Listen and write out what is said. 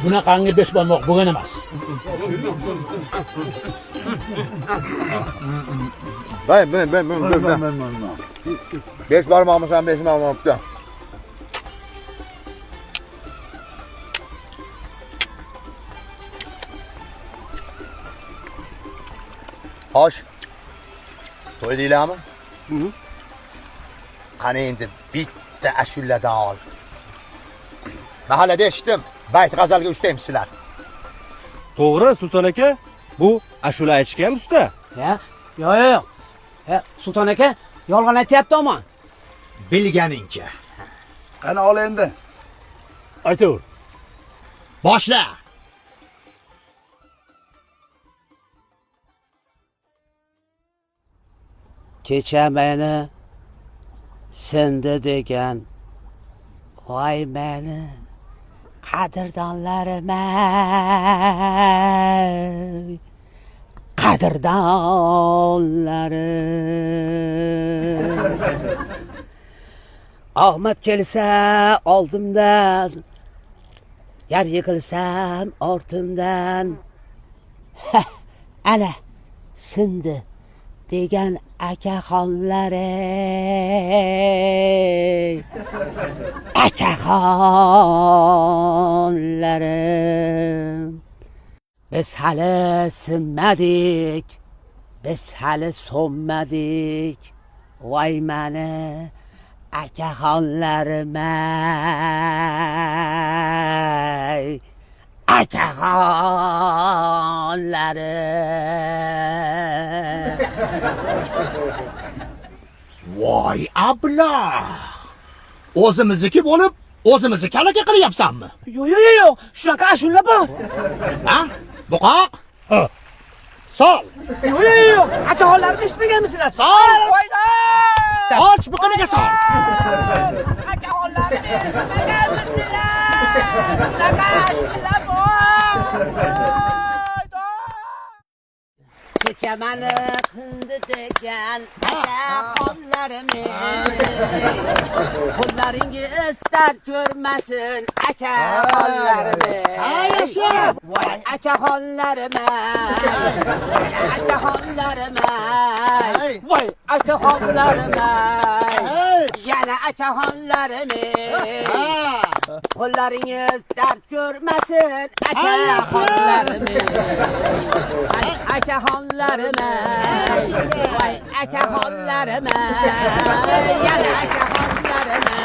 Bunaqangi besh barmoq bo'lgan emas. Ben. Beş barmağımı sen beş barmağımı da. Hoş. Toy değil mi? Qani endi bitta ashuladan ol. Mahallada eshitdim. Bayt g'azalga ustaymsizlar. To'g'ri, Sulton aka. Bu ashula aytishga ham usta. Yo'q. Sulton aka, yolg'on aytyapti omon. Bilganingcha. Qani ol endi. Aytaver. Boshla. Kecha meni sindi degan voy meni qadrdonlarim omad kelsa oldimdan, yer yiqilsam ortimdan, ana sindi degan akaxonlarim. Biz hali sinmadik, biz hali so'nmadik, voy mani akaxonlarim akaxonlarim. Voy ablah. O'zimizniki bo'lib, o'zimizni kalaka qilyapsanmi? Yo'q, shunaqa ashula bu. Ha? Buqoq? Ha. Sol. Yo'q, akaxonlarni eshitmaganmisizlar? Sol. Och biqiniga sol. Akaxonlarni eshitmaganmisizlar? Shunaqa ashula bu. Kecha meni qindi degan akaxonlarim, qo'llaringiz dard ko'rmasin akaxonlarim. Voy akaxonlarim, akaxonlarim, voy akaxonlarim, yana akaxonlarim. Qo'llaringiz dard ko'rmasin akaxonlarim. Akaxonlarim, voy akaxonlarim, yana akaxonlarim.